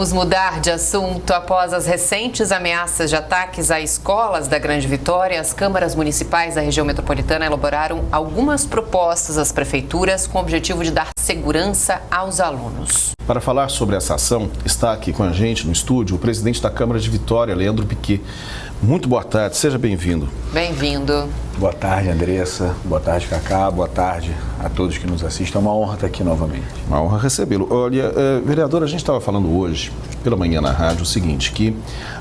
Vamos mudar de assunto. Após as recentes ameaças de ataques a escolas da Grande Vitória, as câmaras municipais da região metropolitana elaboraram algumas propostas às prefeituras com o objetivo de dar segurança aos alunos. Para falar sobre essa ação, está aqui com a gente no estúdio o presidente da Câmara de Vitória, Leandro Piquet. Muito boa tarde, seja bem-vindo. Bem-vindo. Boa tarde, Andressa. Boa tarde, Cacá. Boa tarde a todos que nos assistem. É uma honra estar aqui novamente. Uma honra recebê-lo. Olha, vereador, a gente estava falando hoje, pela manhã na rádio, o seguinte, que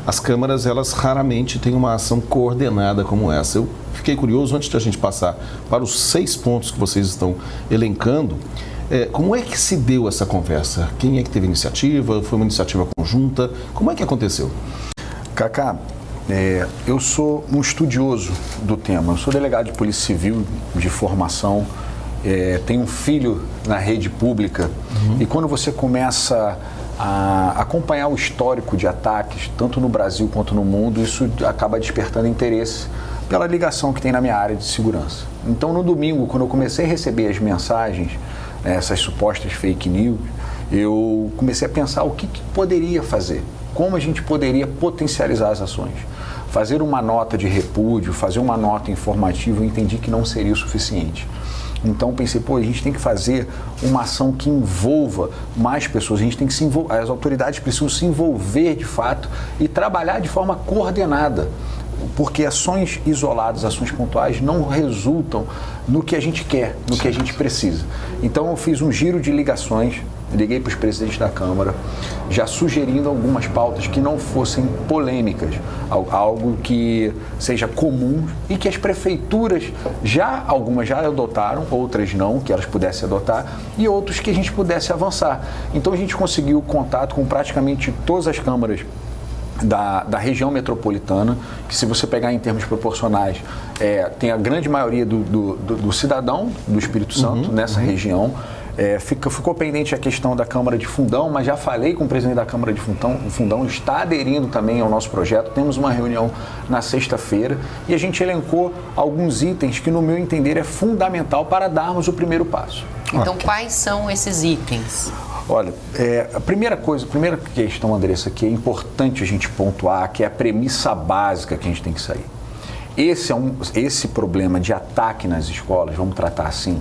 as câmaras, elas raramente têm uma ação coordenada como essa. Eu fiquei curioso, antes de a gente passar para os 6 pontos que vocês estão elencando, como é que se deu essa conversa? Quem é que teve iniciativa? Foi uma iniciativa conjunta? Como é que aconteceu? Cacá, eu sou um estudioso do tema. Eu sou delegado de Polícia Civil de formação, tenho um filho na rede pública e quando você começa a acompanhar o histórico de ataques, tanto no Brasil quanto no mundo, isso acaba despertando interesse pela ligação que tem na minha área de segurança. Então, no domingo, quando eu comecei a receber as mensagens, essas supostas fake news, eu comecei a pensar o que poderia fazer, como a gente poderia potencializar as ações. Fazer uma nota de repúdio, fazer uma nota informativa, eu entendi que não seria o suficiente. Então pensei, a gente tem que fazer uma ação que envolva mais pessoas, a gente tem que as autoridades precisam se envolver de fato e trabalhar de forma coordenada. Porque ações isoladas, ações pontuais não resultam no que a gente quer, no que a gente precisa. Então eu fiz um giro de ligações, liguei para os presidentes da Câmara, já sugerindo algumas pautas que não fossem polêmicas, algo que seja comum e que as prefeituras algumas já adotaram, outras não, que elas pudessem adotar, e outros que a gente pudesse avançar. Então a gente conseguiu contato com praticamente todas as câmaras da região metropolitana, que se você pegar em termos proporcionais, tem a grande maioria do cidadão do Espírito Santo nessa região. Ficou pendente a questão da Câmara de Fundão, mas já falei com o presidente da Câmara de Fundão, está aderindo também ao nosso projeto. Temos uma reunião na sexta-feira e a gente elencou alguns itens que, no meu entender, é fundamental para darmos o primeiro passo. Então, quais são esses itens? Olha, a primeira questão, Andressa, que é importante a gente pontuar, que é a premissa básica que a gente tem que sair. Esse problema de ataque nas escolas, vamos tratar assim,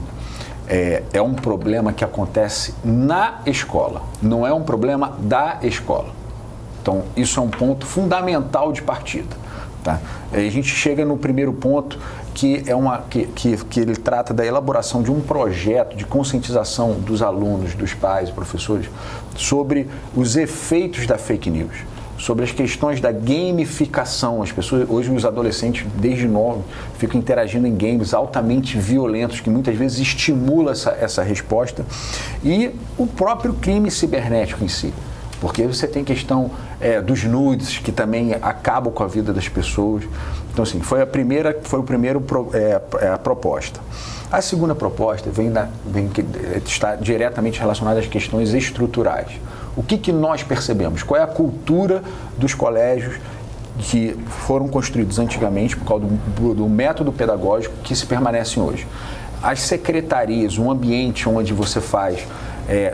é um problema que acontece na escola, não é um problema da escola. Então, isso é um ponto fundamental de partida. Tá? A gente chega no primeiro ponto, que ele trata da elaboração de um projeto de conscientização dos alunos, dos pais, professores, sobre os efeitos da fake news, sobre as questões da gamificação. As pessoas, hoje os adolescentes, desde novos, ficam interagindo em games altamente violentos, que muitas vezes estimulam essa resposta, e o próprio crime cibernético em si. Porque você tem questão dos nudes, que também acabam com a vida das pessoas. Então, assim, foi a primeira proposta. A segunda proposta está diretamente relacionada às questões estruturais. O que nós percebemos? Qual é a cultura dos colégios que foram construídos antigamente por causa do método pedagógico que se permanecem hoje? As secretarias, um ambiente onde você faz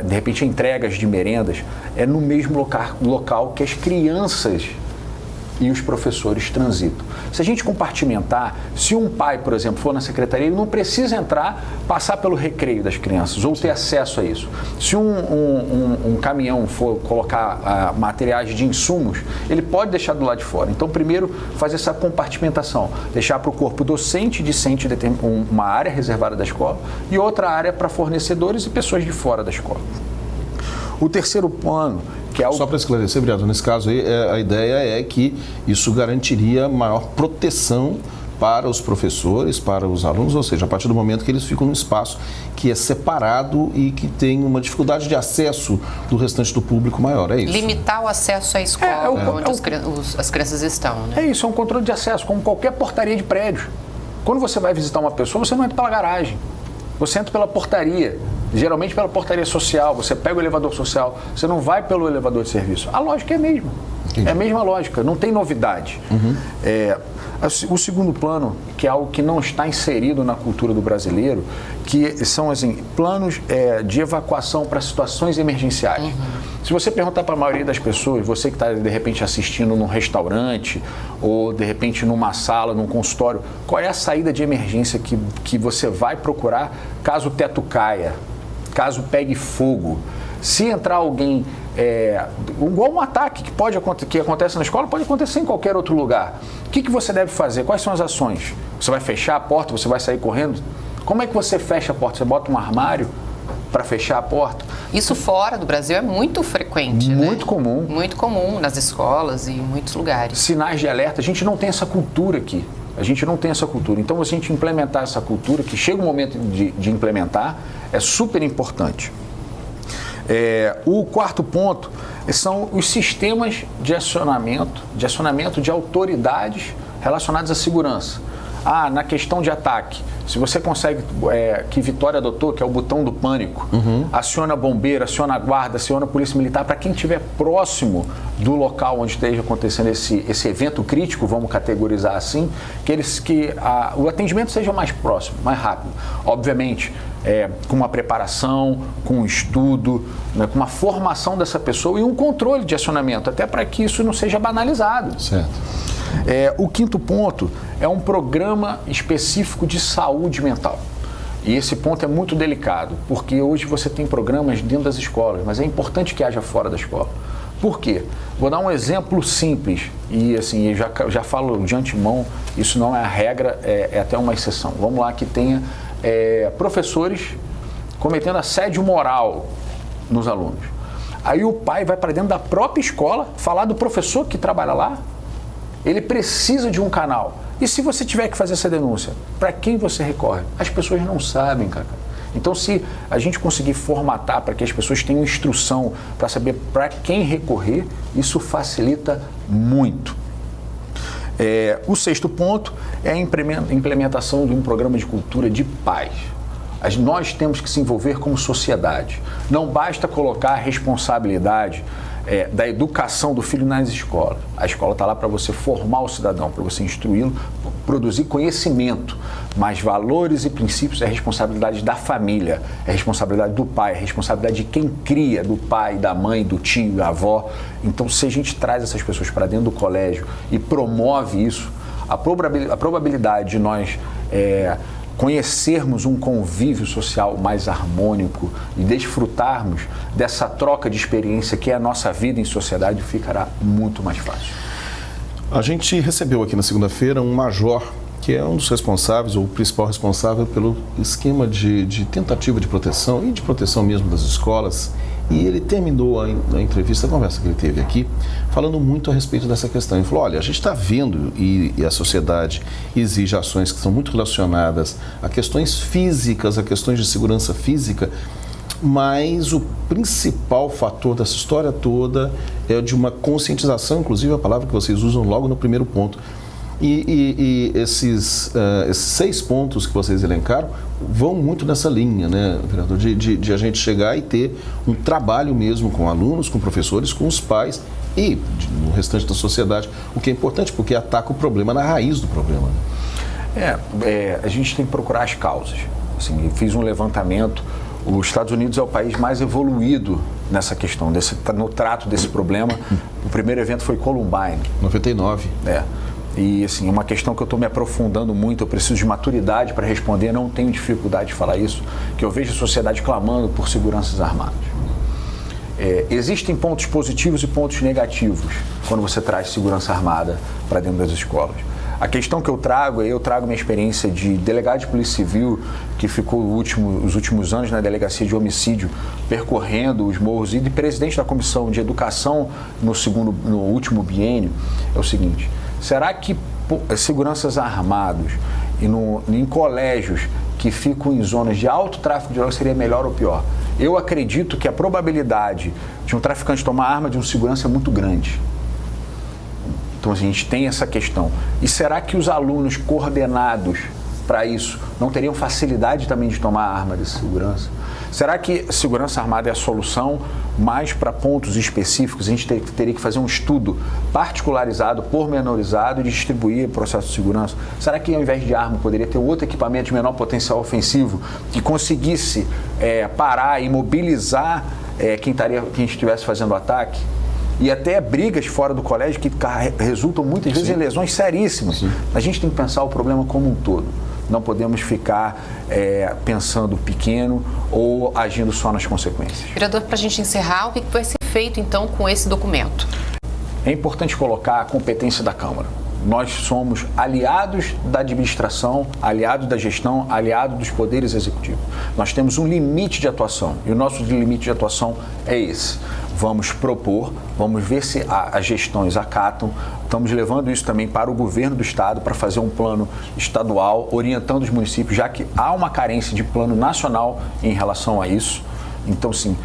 de repente entregas de merendas, é no mesmo local que as crianças e os professores transitam. Se a gente compartimentar, se um pai, por exemplo, for na secretaria, ele não precisa passar pelo recreio das crianças ou ter acesso a isso. Se um caminhão for colocar materiais de insumos, ele pode deixar do lado de fora. Então, primeiro, fazer essa compartimentação, deixar para o corpo docente e discente uma área reservada da escola e outra área para fornecedores e pessoas de fora da escola. O terceiro plano, que é Só para esclarecer, vereador, nesse caso aí, a ideia é que isso garantiria maior proteção para os professores, para os alunos, ou seja, a partir do momento que eles ficam num espaço que é separado e que tem uma dificuldade de acesso do restante do público maior, é isso? Limitar o acesso à escola onde as crianças estão, né? É isso, é um controle de acesso, como qualquer portaria de prédio. Quando você vai visitar uma pessoa, você não entra pela garagem, você entra pela portaria. Geralmente pela portaria social, você pega o elevador social, você não vai pelo elevador de serviço. A lógica é a mesma. Entendi. É a mesma lógica, não tem novidade. O segundo plano, que é algo que não está inserido na cultura do brasileiro, que são assim, planos de evacuação para situações emergenciais. Se você perguntar para a maioria das pessoas, você que está de repente assistindo num restaurante ou de repente numa sala, num consultório, qual é a saída de emergência que você vai procurar caso o teto caia, caso pegue fogo? Se entrar alguém, igual um ataque que acontece na escola, pode acontecer em qualquer outro lugar. O que você deve fazer? Quais são as ações? Você vai fechar a porta? Você vai sair correndo? Como é que você fecha a porta? Você bota um armário para fechar a porta? Isso fora do Brasil é muito frequente, Muito comum. Muito comum nas escolas e em muitos lugares. Sinais de alerta, a gente não tem essa cultura aqui. A gente não tem essa cultura. Então, a gente implementar essa cultura, que chega o momento de implementar, é super importante. O quarto ponto são os sistemas de acionamento de autoridades relacionadas à segurança. Na questão de ataque, se você consegue, que Vitória adotou, que é o botão do pânico, aciona bombeiro, aciona a guarda, aciona a polícia militar, para quem estiver próximo do local onde esteja acontecendo esse evento crítico, vamos categorizar assim, o atendimento seja mais próximo, mais rápido. Obviamente, com uma preparação, com um estudo, né, com uma formação dessa pessoa e um controle de acionamento, até para que isso não seja banalizado. Certo. O quinto ponto é um programa específico de saúde mental. E esse ponto é muito delicado, porque hoje você tem programas dentro das escolas, mas é importante que haja fora da escola. Por quê? Vou dar um exemplo simples, e assim, eu já falo de antemão, isso não é a regra, é até uma exceção. Vamos lá que tenha professores cometendo assédio moral nos alunos. Aí o pai vai para dentro da própria escola falar do professor que trabalha lá. Ele precisa de um canal. E se você tiver que fazer essa denúncia, para quem você recorre? As pessoas não sabem, cara. Então, se a gente conseguir formatar para que as pessoas tenham instrução para saber para quem recorrer, isso facilita muito. O sexto ponto é a implementação de um programa de cultura de paz. Nós temos que se envolver como sociedade. Não basta colocar a responsabilidade da educação do filho nas escolas. A escola está lá para você formar o cidadão, para você instruí-lo, produzir conhecimento, mas valores e princípios é responsabilidade da família, é responsabilidade do pai, é responsabilidade de quem cria, do pai, da mãe, do tio, da avó. Então, se a gente traz essas pessoas para dentro do colégio e promove isso, a probabilidade de nós conhecermos um convívio social mais harmônico e desfrutarmos dessa troca de experiência que é a nossa vida em sociedade ficará muito mais fácil. A gente recebeu aqui na segunda-feira um major que é um dos responsáveis, ou o principal responsável pelo esquema de tentativa de proteção e de proteção mesmo das escolas. E ele terminou a entrevista, a conversa que ele teve aqui, falando muito a respeito dessa questão. Ele falou, olha, a gente está vendo e a sociedade exige ações que são muito relacionadas a questões físicas, a questões de segurança física, mas o principal fator dessa história toda é de uma conscientização, inclusive a palavra que vocês usam logo no primeiro ponto. E esses 6 pontos que vocês elencaram vão muito nessa linha, né, vereador, de a gente chegar e ter um trabalho mesmo com alunos, com professores, com os pais e no restante da sociedade, o que é importante porque ataca o problema na raiz do problema. A gente tem que procurar as causas. Assim, eu fiz um levantamento, os Estados Unidos é o país mais evoluído nessa questão, no trato desse problema. O primeiro evento foi Columbine. 99. E assim, uma questão que eu estou me aprofundando muito, eu preciso de maturidade para responder, não tenho dificuldade de falar isso, que eu vejo a sociedade clamando por seguranças armadas. Existem pontos positivos e pontos negativos quando você traz segurança armada para dentro das escolas. A questão que eu trago minha experiência de delegado de polícia civil, que ficou os últimos anos na delegacia de homicídio, percorrendo os morros, e de presidente da comissão de educação no último biênio, é o seguinte: será que seguranças armados em colégios que ficam em zonas de alto tráfico de drogas seria melhor ou pior? Eu acredito que a probabilidade de um traficante tomar arma de um segurança é muito grande. Então a gente tem essa questão. E será que os alunos coordenados para isso não teriam facilidade também de tomar arma de segurança? Será que segurança armada é a solução? Mais para pontos específicos, a gente teria que fazer um estudo particularizado, pormenorizado e distribuir o processo de segurança. Será que ao invés de arma poderia ter outro equipamento de menor potencial ofensivo que conseguisse parar e mobilizar quem estivesse fazendo o ataque? E até brigas fora do colégio que resultam muitas vezes em lesões seríssimas. Sim. A gente tem que pensar o problema como um todo. Não podemos ficar pensando pequeno ou agindo só nas consequências. Vereador, para a gente encerrar, o que vai ser feito então com esse documento? É importante colocar a competência da Câmara. Nós somos aliados da administração, aliados da gestão, aliados dos poderes executivos. Nós temos um limite de atuação e o nosso limite de atuação é esse. Vamos propor, vamos ver se as gestões acatam. Estamos levando isso também para o governo do estado para fazer um plano estadual, orientando os municípios, já que há uma carência de plano nacional em relação a isso. Então, sim,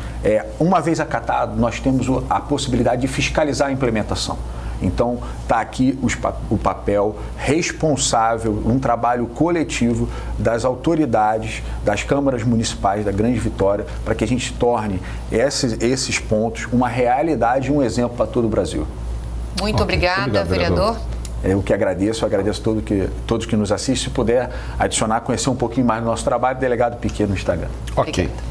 uma vez acatado, nós temos a possibilidade de fiscalizar a implementação. Então, está aqui o papel responsável, um trabalho coletivo das autoridades, das câmaras municipais da Grande Vitória, para que a gente torne esses pontos uma realidade e um exemplo para todo o Brasil. Muito obrigada, vereador. Eu que agradeço todos que nos assistem. Se puder adicionar, conhecer um pouquinho mais do nosso trabalho, Delegado Piquet no Instagram. Ok. Obrigada.